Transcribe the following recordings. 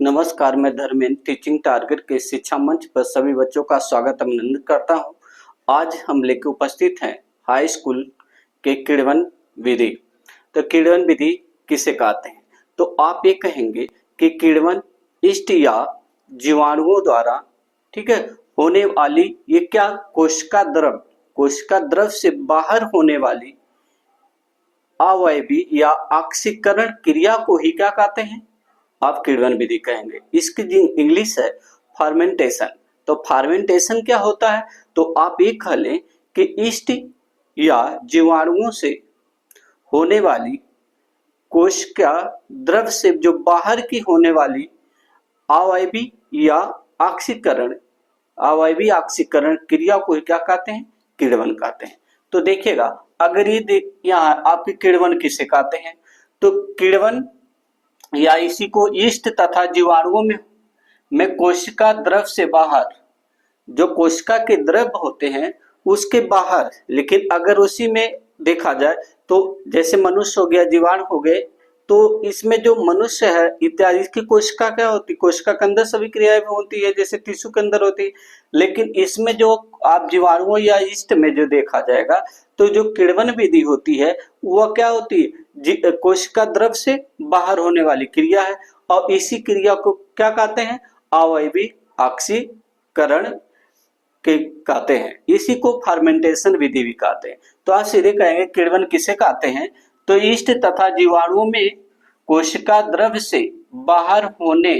नमस्कार, मैं Dharmendra teaching target के शिक्षा मंच पर सभी बच्चों का स्वागत अभिनंदन करता हूं। आज हम लेकर उपस्थित हैं हाई स्कूल के किण्वन विधि। तो किण्वन विधि किसे कहते हैं? तो आप ये कहेंगे कि किण्वन इष्ट या जीवाणुओं द्वारा, ठीक है, होने वाली ये क्या कोशिका द्रव से बाहर होने वाली अवयवी या ऑक्सीकरण क्रिया को ही क्या कहते हैं? आप किण्वन विधि कहेंगे। इसकी जो इंग्लिश है फर्मेंटेशन। तो फर्मेंटेशन क्या होता है? तो आप ये कह लें कि ईस्ट या जीवाणुओं से होने वाली कोशिका द्रव से जो बाहर की होने वाली अवयवी या अवयवी ऑक्सीकरण क्रिया को क्या कहते हैं? किण्वन कहते हैं। तो देखिएगा, अगर ये यहाँ आपके किण्वन किसे कहते हैं? तो किण्वन या इसी को ईस्ट तथा जीवाणुओं में कोशिका द्रव से बाहर, जो कोशिका के द्रव होते हैं उसके बाहर, लेकिन अगर उसी में देखा जाए तो जैसे मनुष्य हो गया, जीवाणु हो गए, तो इसमें जो मनुष्य है इत्यादि, इसकी कोशिका क्या होती है? कोशिका के अंदर सभी क्रियाएं होती है जैसे टिश्यू के अंदर होती है। लेकिन इसमें जो आप जीवाणुओं या ईस्ट में जो देखा जाएगा, तो जो किण्वन विधि होती है वह क्या होती है? कोशिका द्रव से बाहर होने वाली क्रिया है, और इसी क्रिया को क्या कहते हैं? अवयवी ऑक्सीकरण के कहते हैं। इसी को फर्मेंटेशन विधि भी कहते हैं। तो आप सीधे कहेंगे किण्वन किसे कहते हैं? तो ईस्ट तथा जीवाणुओं में कोशिका द्रव से बाहर होने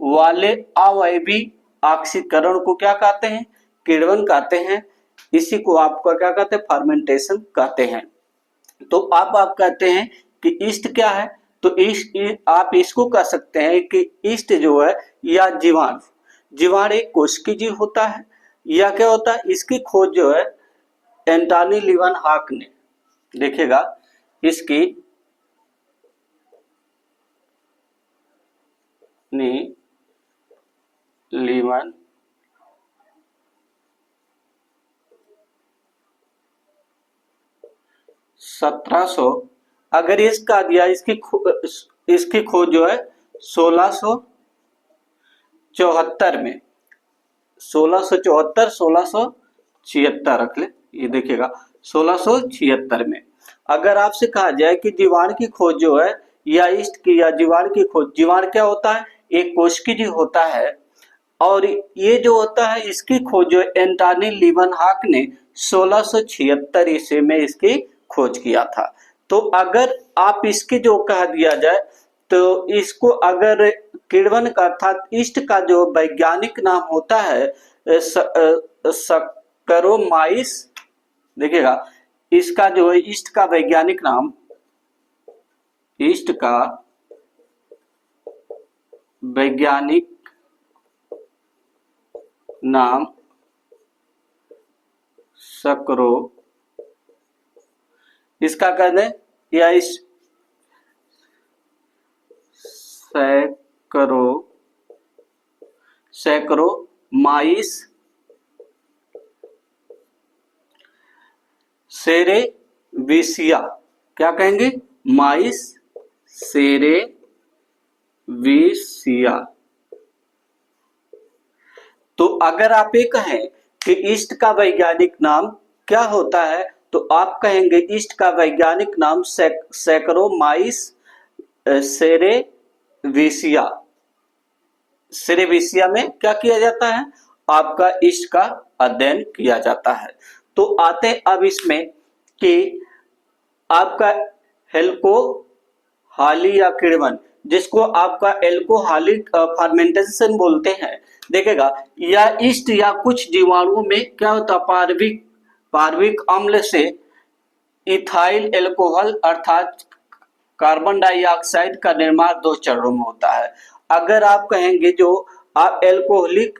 वाले अवयवी ऑक्सीकरण को क्या कहते हैं? किण्वन कहते हैं। इसी को आपका क्या कहते हैं? फर्मेंटेशन कहते हैं। तो आप कहते हैं कि ईस्ट क्या है? तो ईस्ट आप इसको कह सकते हैं कि ईस्ट जो है या जीवाणु एक कोशिकीय जीव होता है, या क्या होता है? इसकी खोज जो है एंटनी लीवनहॉक ने, देखिएगा इसकी लीवन 1700, अगर इसका दिया, इसकी खोज जो है 1674 में, 1674 1676 रख ले, ये देखिएगा 1676 में। अगर आपसे कहा जाए कि जीवाणु की खोज जो है या ईस्ट की या जीवाणु की खोज, जीवाणु क्या होता है? एक कोशिकीय जीव होता है, और ये जो होता है इसकी खोज जो एंटनी लीवनहॉक ने 1676 ईस्वी में इसकी खोज किया था। तो अगर आप इसके जो कह दिया जाए, तो इसको अगर किण्वन का अर्थात ईस्ट का जो वैज्ञानिक नाम होता है सक्रोमाइस, देखिएगा इसका जो है ईस्ट का वैज्ञानिक नाम, ईस्ट का वैज्ञानिक नाम सक्रो, इसका कहते हैं या इस सैकरोमाइस सेरेविसिया, क्या कहेंगे? माइस सेरेविसिया। तो अगर आप ये कहें कि ईस्ट का वैज्ञानिक नाम क्या होता है, तो आप कहेंगे ईस्ट का वैज्ञानिक नाम सैकरोमाइस सेरेविसिया। सेरेविसिया में क्या किया जाता है? आपका ईस्ट का अध्ययन किया जाता है। तो आते हैं अब इसमें कि आपका एल्कोहॉली या किण्वन, जिसको आपका एल्कोहॉलिक फर्मेंटेशन बोलते हैं, देखेगा या ईस्ट या कुछ जीवाणुओं में क्या होता है? पार्विक अम्ल से इथाइल एल्कोहल अर्थात कार्बन डाइऑक्साइड का निर्माण 2 चरणों में होता है। अगर आप कहेंगे जो आप एल्कोहलिक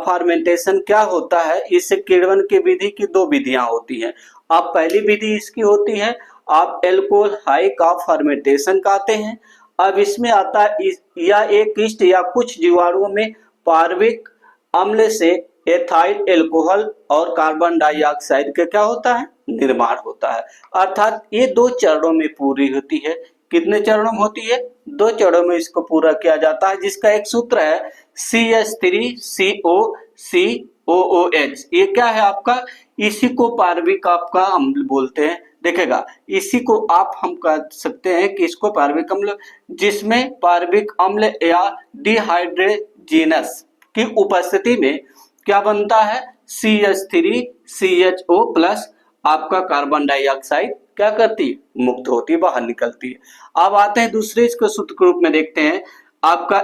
फर्मेंटेशन क्या होता है, इससे किण्वन की विधि की 2 विधियां होती हैं। आप पहली विधि इसकी होती है आप एल्कोहलिक फर्मेंटेशन कहते हैं। अब इसमें आता है या एक ईस्ट या कुछ जीवाणुओं में पार्विक अम्ल से एथाइल एल्कोहल और कार्बन डाइऑक्साइड का क्या होता है? निर्माण होता है। अर्थात ये 2 चरणों में पूरी होती है। कितने चरणों में होती है? 2 चरणों में इसको पूरा किया जाता है, जिसका एक सूत्र है CH3COCOOH। ये क्या है आपका? इसी को पार्विक आपका अम्ल बोलते हैं। देखेगा, इसी को हम कह सकते हैं कि इसको पार्विक अम्ल, जिसमें पार्विक अम्ल या डिहाइड्रोजिनस की उपस्थिति में क्या बनता है? CH3CHO प्लस आपका कार्बन डाइऑक्साइड क्या करती है? मुक्त होती है, बाहर निकलती है। अब आते हैं दूसरे इसको सूत्र के रूप में देखते हैं। आपका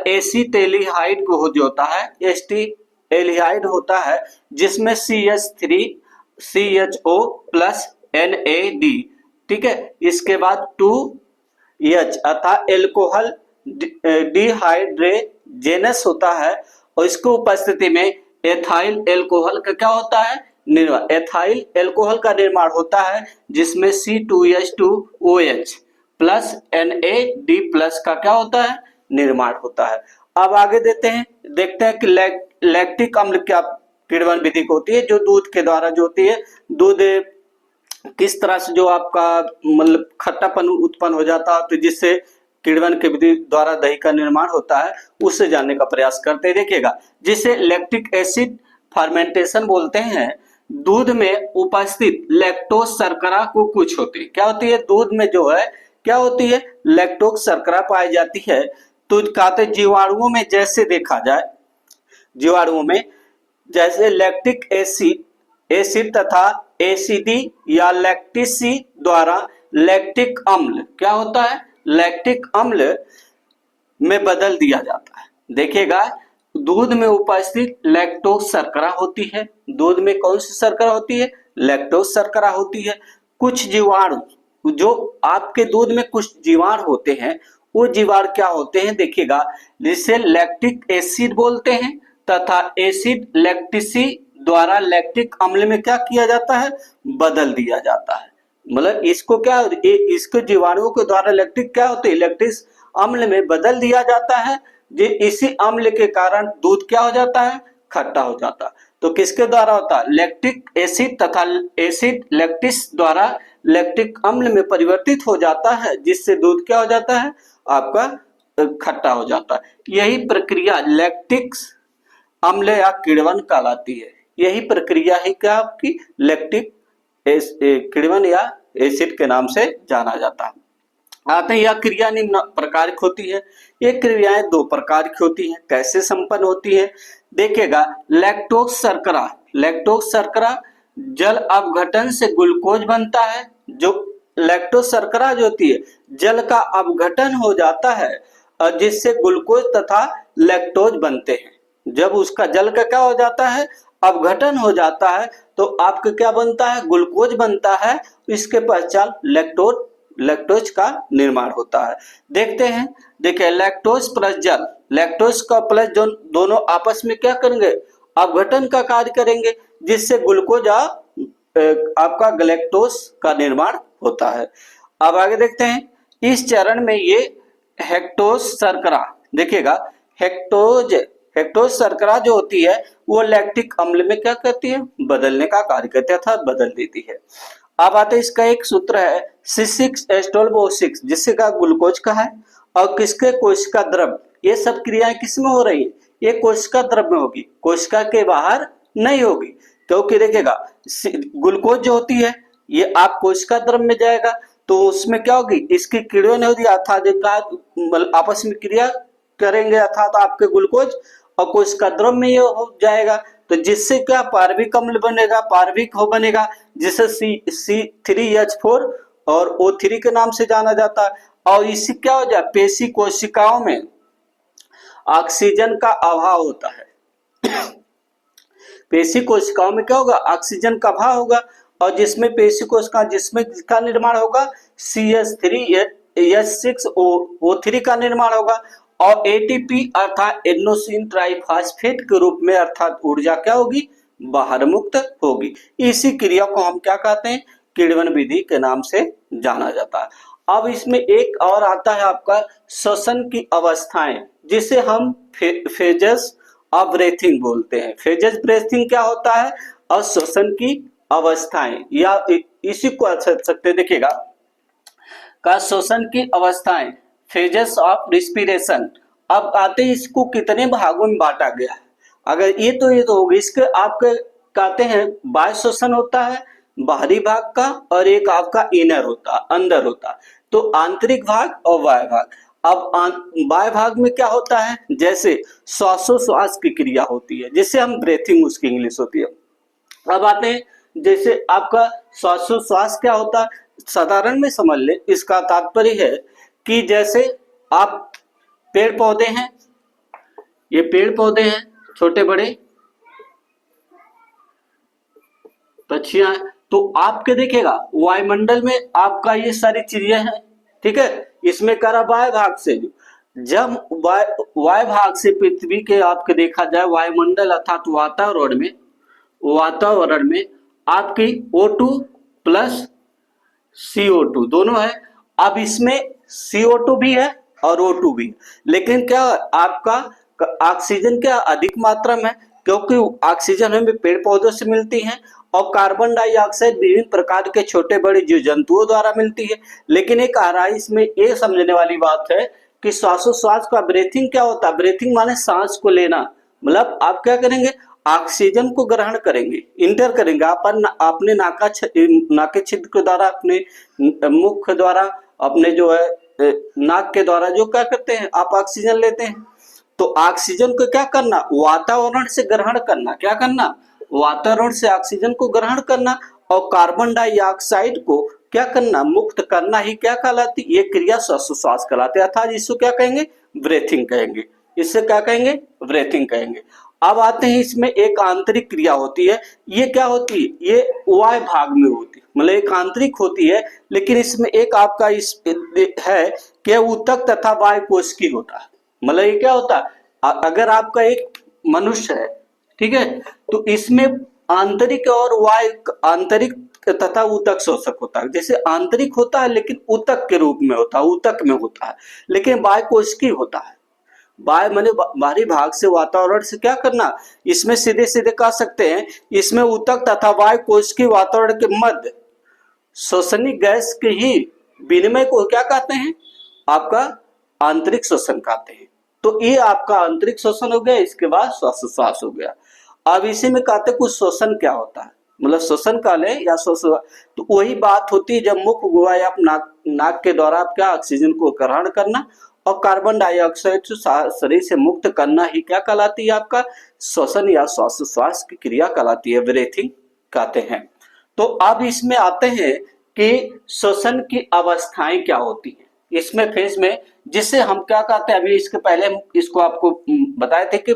एसीटेल्डिहाइड को जो होता है, एस्टिएल्डिहाइड होता है, जिसमें CH3CHO प्लस NAD, ठीक है। इसके बाद 2H अर्थात एल्कोहल डिहाइड्रोजेनस होता है, और इसकी उपस्थिति में एथाइल एल्कोहल का क्या होता है? निर्माण। एथाइल एल्कोहल का निर्माण होता है, जिसमें C2H2OH प्लस NAD प्लस का क्या होता है? निर्माण होता है। अब आगे देखते हैं कि लैक्टिक अम्ल क्या किण्वन विधि होती है, जो दूध के द्वारा जो होती है। दूध किस तरह से जो आपका मतलब खट्टापन उत्पन्न हो जाता है, तो जिससे किण्वन के विधि द्वारा दही का निर्माण होता है, उससे जानने का प्रयास करते देखिएगा। जिसे लैक्टिक एसिड फर्मेंटेशन बोलते हैं। दूध में उपस्थित लैक्टोज शर्करा को कुछ होती है, क्या होती है? दूध में जो है क्या होती है? लैक्टोज शर्करा पाई जाती है। तो कहते जीवाणुओं में जैसे देखा जाए, जीवाणुओं में जैसे लैक्टिक एसिड तथा एसिडी या लैक्टिसी द्वारा लैक्टिक अम्ल क्या होता है? लैक्टिक अम्ल में बदल दिया जाता है। देखिएगा, दूध में उपस्थित लैक्टोज शर्करा होती है। दूध में कौन सी शर्करा होती है? लैक्टोज शर्करा होती है। कुछ जीवाणु, जो आपके दूध में कुछ जीवाणु होते हैं, वो जीवाणु क्या होते हैं? देखिएगा, जिसे लैक्टिक एसिड बोलते हैं, तथा एसिड लैक्टिसी द्वारा लैक्टिक अम्ल में क्या किया जाता है? बदल दिया जाता है। मतलब इसको क्या, इसको जीवाणुओं के द्वारा लैक्टिक क्या होते हैं? लैक्टिक अम्ल में बदल दिया जाता है। इसी अम्ल के कारण दूध क्या हो जाता है? खट्टा हो जाता है। तो किसके द्वारा होता है? लैक्टिक एसिड तथा एसिड लैक्टिस द्वारा लैक्टिक अम्ल में परिवर्तित हो जाता है, जिससे दूध क्या हो जाता है? आपका खट्टा हो जाता है। यही प्रक्रिया लैक्टिक अम्ल या किण्वन कहलाती है। यही प्रक्रिया ही क्या आपकी लैक्टिक किण्वन या एसिड के नाम से जाना जाता है। आते हैं, यह क्रिया निम्न प्रकार की होती है। ये क्रियाएं 2 प्रकार की होती हैं। कैसे संपन्न होती है? देखिएगा, लैक्टोज शर्करा जल अपघटन से ग्लूकोज बनता है। जो लैक्टोज शर्करा जो होती है, जल का अपघटन हो जाता है, जिससे ग्लूकोज तथा लैक्टोज बनते हैं। जब उसका जल का क्या हो जाता है? अपघटन हो जाता है, तो आपका क्या बनता है? ग्लूकोज बनता है। इसके पश्चात लैक्टोज का निर्माण होता है। देखते हैं, देखिए, लैक्टोज प्लस जल, लैक्टोज का प्लस दोनों आपस में क्या करेंगे? अपघटन का कार्य करेंगे, जिससे ग्लूकोज आपका गैलेक्टोज का निर्माण होता है। अब आगे देखते हैं, इस चरण में ये हेक्टोज शर्करा, देखिएगा, हेक्टोज शर्करा जो होती है, वो लैक्टिक अम्ल में क्या करती है? बदलने का कार्य करती है, अर्थात बदल देती है। अब आते हैं, इसका एक सूत्र है C6H12O6, जिससे का ग्लूकोज का है, और किसके? कोशिका द्रव। ये सब क्रियाएं किसमें हो रही है? ये कोशिका द्रव में होगी, कोशिका के बाहर नहीं होगी। क्योंकि देखिएगा, ग्लूकोज जो होती है, ये आप कोशिका द्रव में जाएगा, तो उसमें क्या होगी? इसकी किण्वन होगी, अर्थात आपस में क्रिया करेंगे, अर्थात आपके ग्लूकोज और कोशिका द्रव में ये हो जाएगा। तो जिससे क्या? पार्विक अम्ल बनेगा, पार्विक हो बनेगा, जिसे C3H4 और O3 के नाम से जाना जाता है। और इससे क्या हो जाए? पेशी कोशिकाओं में ऑक्सीजन का अभाव होता है। पेशी कोशिकाओं में क्या होगा? ऑक्सीजन का अभाव होगा, और जिसमें पेशी कोशिका, जिसमें जिसका निर्माण होगा CH3H6O3 का निर्माण होगा, और एटीपी अर्थात एडेनोसिन ट्राइफॉस्फेट के रूप में, अर्थात ऊर्जा क्या होगी? बाहर मुक्त होगी। इसी क्रिया को हम क्या कहते हैं? किण्वन विधि के नाम से जाना जाता है। अब इसमें एक और आता है आपका श्वसन की अवस्थाएं, जिसे हम फेजेस ऑफ ब्रीथिंग बोलते हैं। फेजेस ब्रीथिंग क्या होता है? और श्वसन की अवस्थाएं, या इसी को अच्छा सकते। देखिएगा, का श्वसन की अवस्थाएं, फेजेस ऑफ रिस्पिरेशन। अब आते हैं इसको कितने भागों में बांटा गया है। अगर ये तो होगी, इसके आपके कहते हैं बाह्य श्वसन होता है बाहरी भाग का, और एक आपका इनर होता है, अंदर होता है। तो आंतरिक भाग और बाह्य भाग। अब बाह्य भाग में क्या होता है, जैसे श्वासोश्वास की क्रिया होती है, जिसे हम ब्रेथिंग उसकी इंग्लिश होती है। अब आते हैं, जैसे आपका श्वासोश्वास क्या होता है, साधारण में समझ ले। इसका तात्पर्य है कि जैसे आप पेड़ पौधे हैं, ये पेड़ पौधे हैं छोटे बड़े, पक्षियां, तो आपके देखेगा वायुमंडल में आपका ये सारी चीजें हैं, ठीक है। इसमें करा वायु भाग से, जब वायु भाग से पृथ्वी के आपके देखा जाए वायुमंडल अर्थात वातावरण में आपकी O2 प्लस CO2 दोनों है। अब इसमें CO2 भी है और O2 भी है, लेकिन क्या आपका ऑक्सीजन क्या अधिक मात्रा में, क्योंकि ऑक्सीजन हमें पेड़ पौधों से मिलती है और कार्बन डाइऑक्साइड विभिन्न प्रकार के छोटे बड़े जीव जंतुओं द्वारा मिलती है। लेकिन एक आराई इसमें ये समझने वाली बात है कि श्वासोश्वास का ब्रीथिंग क्या होता है। ब्रीथिंग माने सांस को लेना, मतलब आप क्या करेंगे, ऑक्सीजन को ग्रहण करेंगे, इंटर करेंगे आप अपने नाके छिद्र के द्वारा, अपने मुख द्वारा, अपने जो है नाक के द्वारा जो क्या करते हैं आप ऑक्सीजन लेते हैं। तो ऑक्सीजन को क्या करना, वातावरण से ग्रहण करना, क्या करना, वातावरण से ऑक्सीजन को ग्रहण करना, और कार्बन डाइऑक्साइड को क्या करना, मुक्त करना ही क्या कहलाती, ये क्रिया श्वासोश्वास कहलाती है। अर्थात इसको क्या कहेंगे, ब्रीथिंग कहेंगे। इससे क्या कहेंगे, ब्रीथिंग कहेंगे। अब आते हैं, इसमें एक आंतरिक क्रिया होती है। ये क्या होती है, ये वायु भाग में होती है, मतलब एक आंतरिक होती है। लेकिन इसमें एक आपका इस है कि ऊतक तथा वायु कोशिकी होता है। मतलब ये क्या होता है, अगर आपका एक मनुष्य है, ठीक है, तो इसमें आंतरिक और वायु, आंतरिक तथा ऊतक शोषक होता है। जैसे आंतरिक होता है लेकिन ऊतक के रूप में होता है, ऊतक में होता है, लेकिन वायु कोशिकी होता है। वायु माने बाहरी भाग से वातावरण से क्या करना, इसमें सीधे सीधे कह सकते हैं, इसमें ऊतक तथा वायु कोशिकी वातावरण के मध्य श्वसनिक गैस के ही विनिमय को क्या कहते हैं, आपका आंतरिक श्वसन कहते हैं। तो ये आपका आंतरिक श्वसन हो गया, इसके बाद श्वासोश्वास हो गया। अब इसी में कहते कुछ श्वसन क्या होता है, मतलब श्वसन का ले या श्वासोश्वास, तो वही बात होती है जब मुख गुहा या नाक के द्वारा आप क्या ऑक्सीजन को ग्रहण करना और कार्बन डाइऑक्साइड शरीर से मुक्त करना ही क्या कहलाती है, आपका श्वसन या श्वासोश्वास की क्रिया कहलाती है, ब्रीथिंग कहते हैं। तो अब इसमें आते हैं कि श्वसन की अवस्थाएं क्या होती हैं इसमें फेज में, जिससे हम क्या कहते हैं, अभी इसके पहले इसको आपको बताए थे कि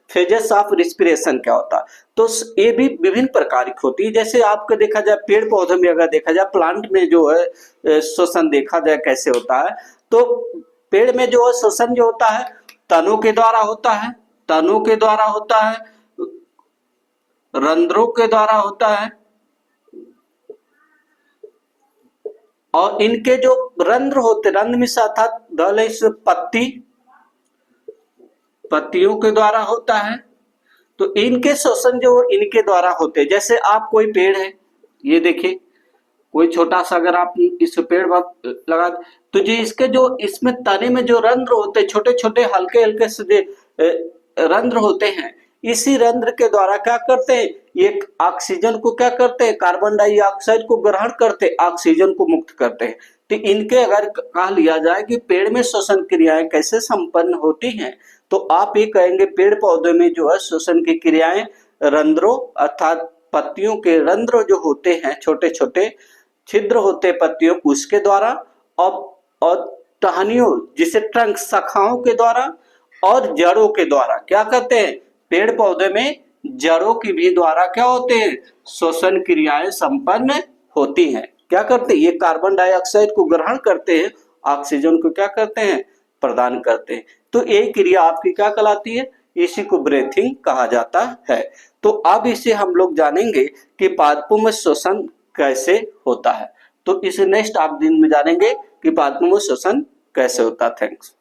फेजेस ऑफ रिस्पिरेशन क्या होता है। तो ये भी विभिन्न प्रकार की होती है। जैसे आपको देखा जाए पेड़ पौधों में, अगर देखा जाए प्लांट में जो है श्वसन देखा जाए कैसे होता है, तो पेड़ में जो श्वसन जो होता है तनों के द्वारा होता है, तनों के द्वारा होता है, रंध्रों के द्वारा होता है, और इनके जो रंध्र होते, रंध्र में अर्थात पत्तियों के द्वारा होता है। तो इनके श्वसन जो इनके द्वारा होते हैं। जैसे आप कोई पेड़ है, ये देखिए कोई छोटा सा अगर आप इस पेड़ लगा, तो जो इसके जो इसमें तने में जो रंध्र होते हैं, छोटे छोटे हल्के हल्के से रंध्र होते हैं, इसी रंध्र के द्वारा क्या करते हैं, ये ऑक्सीजन को क्या करते हैं, कार्बन डाइऑक्साइड को ग्रहण करते, ऑक्सीजन को मुक्त करते हैं। तो इनके अगर कहा लिया जाए कि पेड़ में श्वसन क्रियाएं कैसे संपन्न होती हैं, तो आप ये कहेंगे पेड़ पौधे में जो है श्वसन की क्रियाएं रंध्रों अर्थात पत्तियों के रंध्र जो होते हैं, छोटे छोटे छिद्र होते पत्तियों, उसके द्वारा और टहनियों जिसे ट्रंक शाखाओं के द्वारा और जड़ों के द्वारा क्या करते हैं, पेड़ पौधे में जड़ों की भी द्वारा क्या होते हैं, श्वसन क्रियाएं संपन्न होती हैं। क्या करते हैं, ये कार्बन डाइऑक्साइड को ग्रहण करते हैं, ऑक्सीजन को क्या करते हैं, प्रदान करते हैं। तो ये क्रिया आपकी क्या कहलाती है, इसी को ब्रीथिंग कहा जाता है। तो अब इसे हम लोग जानेंगे कि पादपों में श्वसन कैसे होता है। तो इसे नेक्स्ट आप दिन में जानेंगे कि पादपों में श्वसन कैसे होता है। थैंक्स।